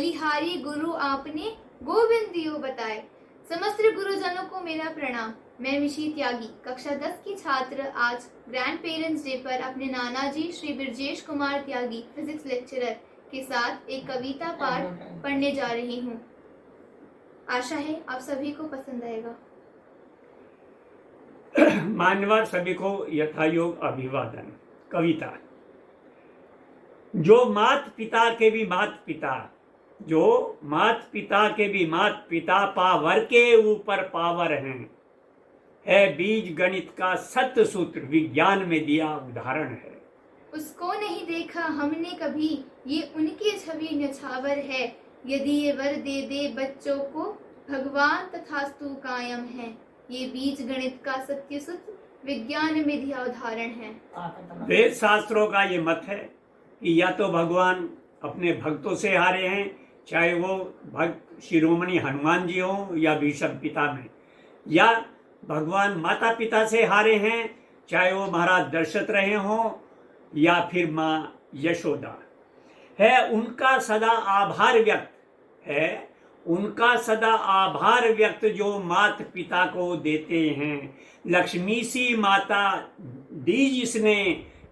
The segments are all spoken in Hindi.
बलिहारी गुरु आपने गोविंद दियो बताए। समस्त गुरुजनों को मेरा प्रणाम। मैं मिशी त्यागी कक्षा 10 की छात्र आज ग्रैंड पेरेंट्स डे पर अपने नाना जी श्री ब्रजेश कुमार त्यागी फिजिक्स लेक्चरर के साथ एक कविता पाठ पढ़ने जा रही हूँ। आशा है आप सभी को पसंद आएगा। मान्यवर सभी को यथायोग अभिवादन। कविता। जो मात पिता के भी मात पिता, जो मात पिता के भी मात पिता, पावर के ऊपर पावर हैं, है बीज गणित का सत्य सूत्र, विज्ञान में दिया उदाहरण है। उसको नहीं देखा हमने कभी, ये उनकी छवि न्यौछावर है। यदि ये वर दे दे बच्चों को, भगवान तथास्तु कायम है। ये बीज गणित का सत्य सूत्र, विज्ञान में दिया उदाहरण है। वेद शास्त्रों का ये मत है कि या तो भगवान अपने भक्तों से हारे हैं, चाहे वो भक्त शिरोमणि हनुमान जी हो या भीष्म पितामह, या भगवान माता पिता से हारे हैं, चाहे वो महाराज दशरथ रहे हों या फिर माँ यशोदा। है उनका सदा आभार व्यक्त, है उनका सदा आभार व्यक्त जो माता पिता को देते हैं। लक्ष्मी सी माता दी जिसने,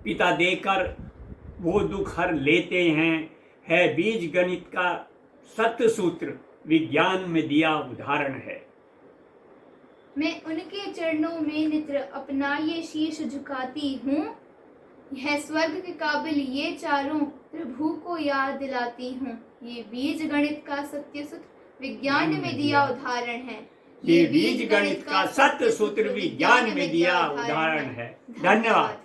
पिता देकर वो दुख हर लेते हैं। है बीज गणित का सत्य सूत्र, विज्ञान में दिया उदाहरण है। मैं उनके चरणों में नित्र अपना ये शीश झुकाती हूँ। यह स्वर्ग के काबिल ये चारों, प्रभु को याद दिलाती हूँ। ये बीज गणित का सत्य सूत्र, विज्ञान में दिया उदाहरण है। ये बीज गणित का सत्य सूत्र, विज्ञान में दिया उदाहरण है। धन्यवाद।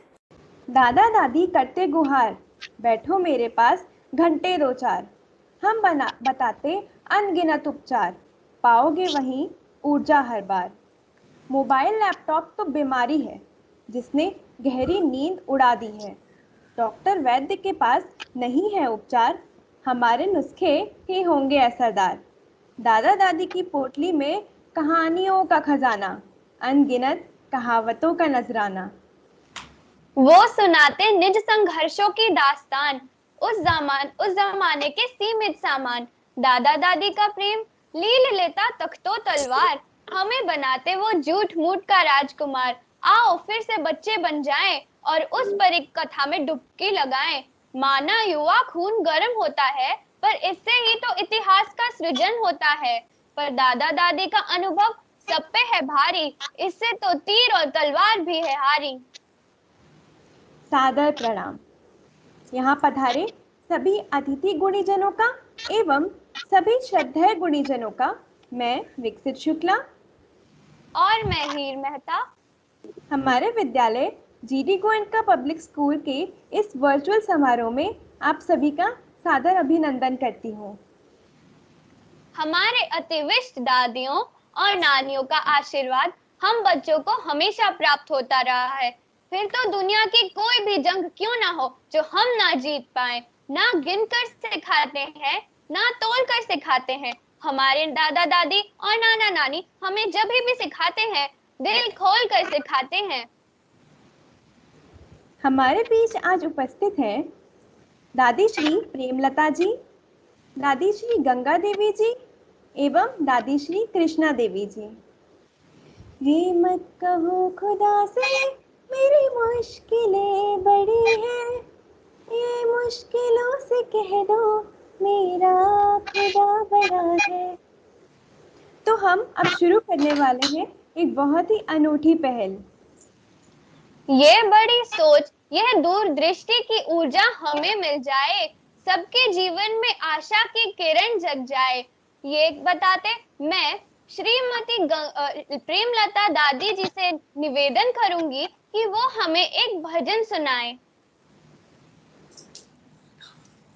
दादा दादी करते गुहार, बैठो मेरे पास घंटे दो चार। हम बताते अनगिनत उपचार, पाओगे वहीं ऊर्जा हर बार। मोबाइल लैपटॉप तो बीमारी है, जिसने गहरी नींद उड़ा दी है। डॉक्टर वैद्य के पास नहीं है उपचार, हमारे नुस्खे ही होंगे असरदार। दादा दादी की पोटली में कहानियों का खजाना, अनगिनत कहावतों का नजराना। वो सुनाते निज संघर्षों की दास्तान, उस जमाने के सीमित सामान। दादा दादी का प्रेम लील लेता तख्तो तलवार, हमें बनाते वो झूठ मूठ का राजकुमार। आओ फिर से बच्चे बन जाएं और उस परी कथा में डुबकी लगाएं। माना युवा खून गर्म होता है, पर इससे ही तो इतिहास का सृजन होता है। पर दादा दादी का अनुभव सब पे है भारी, इससे तो तीर और तलवार भी है हारी। सादर प्रणाम। यहाँ पधारे सभी अतिथि गुणीजनों का एवं सभी श्रद्धेय गुणीजनों का मैं विकसित शुक्ला और मैं हीर मेहता हमारे विद्यालय जीडी गोयनका पब्लिक स्कूल के इस वर्चुअल समारोह में आप सभी का सादर अभिनंदन करती हूँ। हमारे अतिविष्ट दादियों और नानियों का आशीर्वाद हम बच्चों को हमेशा प्राप्त होता रहा है। फिर तो दुनिया की कोई भी जंग क्यों ना हो जो हम ना जीत पाए। ना गिनकर सिखाते हैं, ना तोलकर सिखाते हैं। हमारे दादा दादी और नाना नानी हमें जब भी सिखाते हैं, दिल खोल कर सिखाते हैं। हमारे बीच आज उपस्थित हैं दादी श्री प्रेमलता जी, दादी श्री गंगा देवी जी एवं दादी श्री कृष्णा देवी जी। ये मत कहो खुदा से मेरी मुश्किलें बड़ी हैं, ये मुश्किलों से कह दो मेरा खुदा बड़ा है। तो हम अब शुरू करने वाले हैं एक बहुत ही अनूठी पहल। ये बड़ी सोच, यह दूरदृष्टि की ऊर्जा हमें मिल जाए, सबके जीवन में आशा की किरण जग जाए। ये बताते मैं श्रीमती प्रेमलता दादी जी से निवेदन करूंगी कि वो हमें एक भजन सुनाए।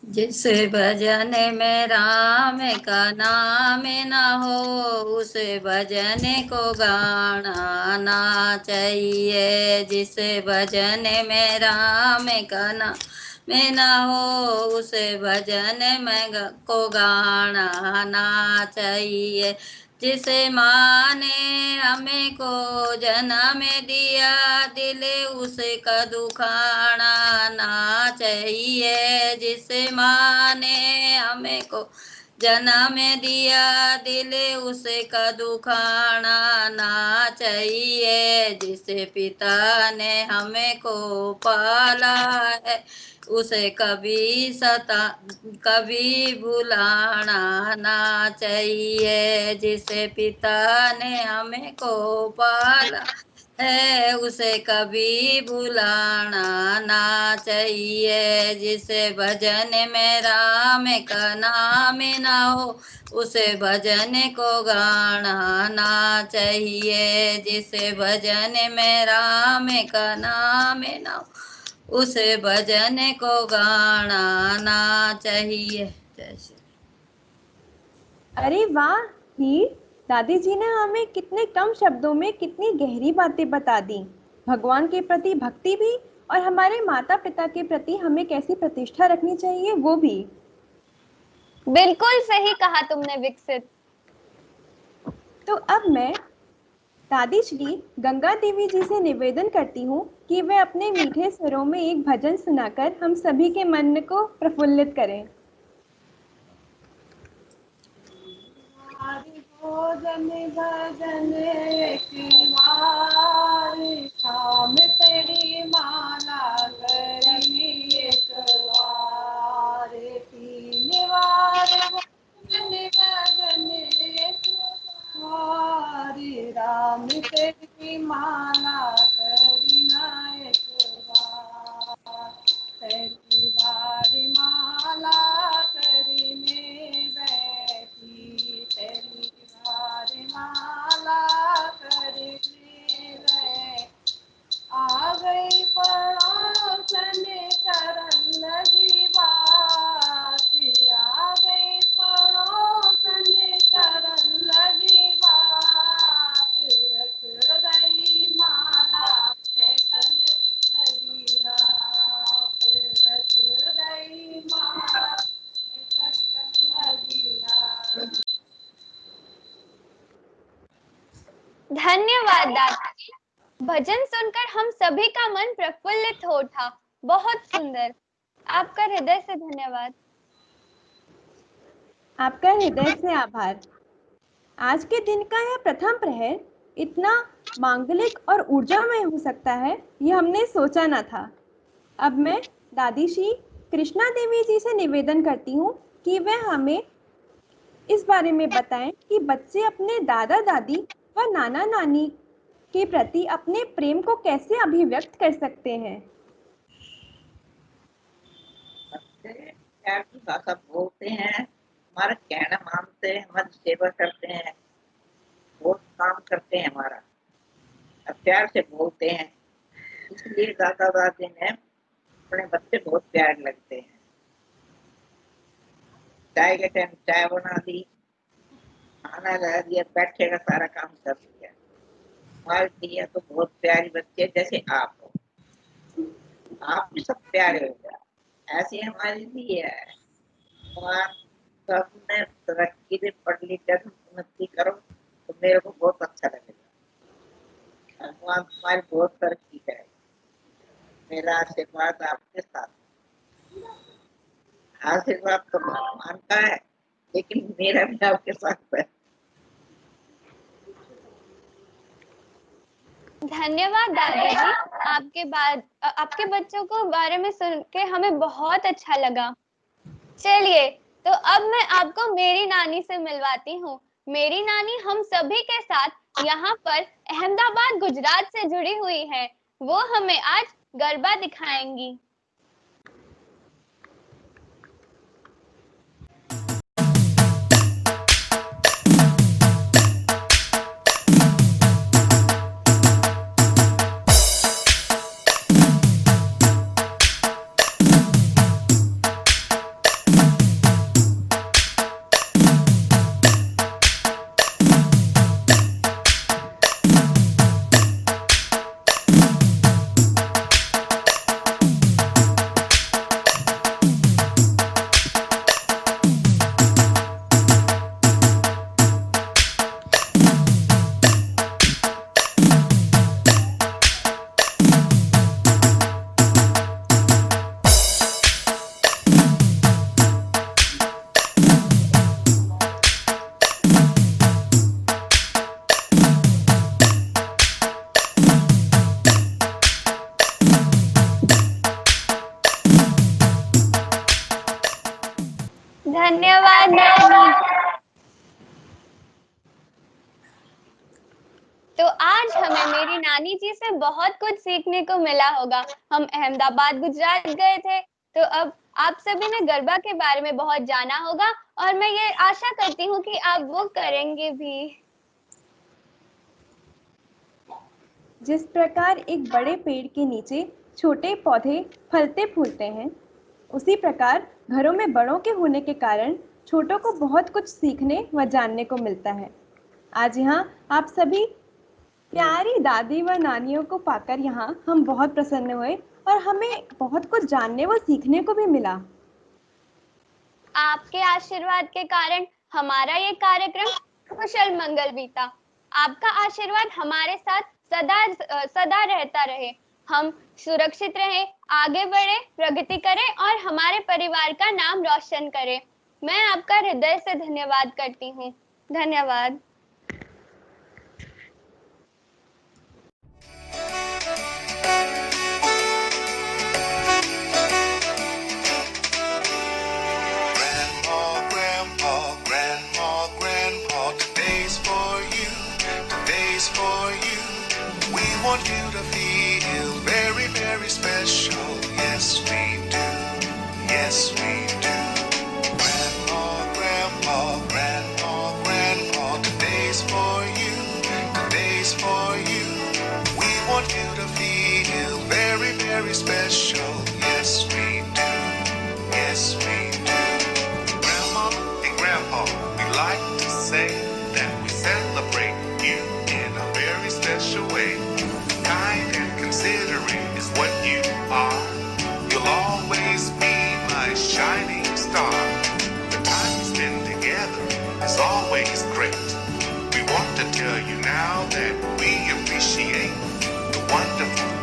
जिस भजन में राम का नाम न हो, उस भजन को गाना ना चाहिए। जिस भजन में राम का नाम में न हो, उस भजन में को गाना ना चाहिए। जिस माँ ने हमें को जन्म दिया, दिल उसका दुखाना ना चाहिए। जिस माँ ने हमें को जन्म दिया दिल उसे का दुखाना ना चाहिए। जिस पिता ने हमें को पाला है उसे कभी भुलाना ना चाहिए। जिसे पिता ने हमें को पाला है उसे कभी भुलाना ना चाहिए। जिसे भजन में राम का नाम ना हो उसे भजन को गाना ना चाहिए। जिसे भजन में राम का नाम ना हो उसे भजन को गाना ना चाहिए। जय श्री अरे वाह हीर, दादी जी ने हमें कितने कम शब्दों में कितनी गहरी बातें बता दी। भगवान के प्रति भक्ति भी और हमारे माता पिता के प्रति हमें कैसी प्रतिष्ठा रखनी चाहिए वो भी। बिल्कुल सही कहा तुमने विकसित। तो अब मैं दादी श्री गंगा देवी जी से निवेदन करती हूँ कि वे अपने मीठे स्वरों में एक भजन सुनाकर हम सभी के मन को प्रफुल्लित करें। भोजन भजन एक बार, शाम तेरी माला करनी एक बार, 3 बार भोजन भजन एक बार, राम तेरी माला करना एक बार, पहली बार माला करने बैठी, पहली बार माला करने बैठी, आ गई पड़ोसन करन लगी बात, आ गई पड़ोसन करन लगी बात, रख गई माला फेंकन लगी रात, रख गई माला फेंकन लगी रात। धन्यवाद दादी। भजन सुनकर हम सभी का मन प्रफुल्लित हो उठा। बहुत सुंदर। आपका हृदय से धन्यवाद। आपका हृदय से आभार। आज के दिन का यह प्रथम प्रहर इतना मांगलिक और ऊर्जामय हो सकता है यह हमने सोचा न था। अब मैं दादी श्री कृष्णा देवी जी से निवेदन करती हूँ कि वह हमें इस बारे में बताएं कि बच्चे अपने दादा दादी व नाना नानी के प्रति अपने प्रेम को कैसे अभिव्यक्त कर सकते हैं। बच्चे प्यार की भाषा बोलते हैं, हमारा कहना मानते हैं, हमारी सेवा करते हैं, बहुत काम करते हैं हमारा, प्यार से बोलते हैं। इसलिए दादा दादी ने अपने बच्चे बहुत प्यार लगते हैं। चाय के टाइम चाय बना दी, खाना ला दिया, बैठे का सारा काम कर दिया। हमारे दिया तो बहुत प्यारी बच्चे जैसे आप हो, आप भी सब प्यारे हो जाए, ऐसी हमारी भी है। भगवान सबने तरक्की से पढ़ लिख कर उन्नति करो तो मेरे को बहुत अच्छा लगेगा। भगवान तुम्हारी बहुत तरक्की करे, मेरा आशीर्वाद आपके साथ। आशीर्वाद तो भगवान का है लेकिन मेरा भी आपके साथ है। धन्यवाद दादी जी। आपके बच्चों को बारे में सुन के हमें बहुत अच्छा लगा। चलिए तो अब मैं आपको मेरी नानी से मिलवाती हूँ। मेरी नानी हम सभी के साथ यहाँ पर अहमदाबाद गुजरात से जुड़ी हुई है। वो हमें आज गरबा दिखाएंगी। नानी जी से बहुत कुछ सीखने को मिला होगा। हम अहमदाबाद गुजरात गए थे, तो अब आप सभी ने गरबा के बारे में बहुत जाना होगा और मैं ये आशा करती हूँ कि आप वो करेंगे भी। जिस प्रकार एक बड़े पेड़ के नीचे छोटे पौधे फलते फूलते हैं, उसी प्रकार घरों में बड़ों के होने के कारण छोटों को बहुत कुछ सीखने व जानने को मिलता है। आज यहाँ आप सभी प्यारी दादी व नानियों को पाकर यहाँ हम बहुत प्रसन्न हुए और हमें बहुत कुछ जानने व सीखने को भी मिला। आपके आशीर्वाद के कारण हमारा ये कार्यक्रम कुशल मंगल बीता। आपका आशीर्वाद हमारे साथ सदा सदा रहता रहे। हम सुरक्षित रहें, आगे बढ़े, प्रगति करें और हमारे परिवार का नाम रोशन करें। मैं आपका हृदय से धन्यवाद करती हूँ। धन्यवाद। Grandpa, Grandpa, Grandpa, Grandpa, today's for you, today's for you. We want you to feel very, very special. Yes, we do. Yes, we do. Grandpa, Grandpa, Grandpa, Grandpa, today's for you, today's for you. We want you to feel very, very special. Yes, we do. Yes, we do. Grandma and Grandpa, we like to say that we celebrate you in a very special way. Kind and considerate is what you are. You'll always be my shining star. The time we spend together is always great. We want to tell you now that we appreciate the wonderful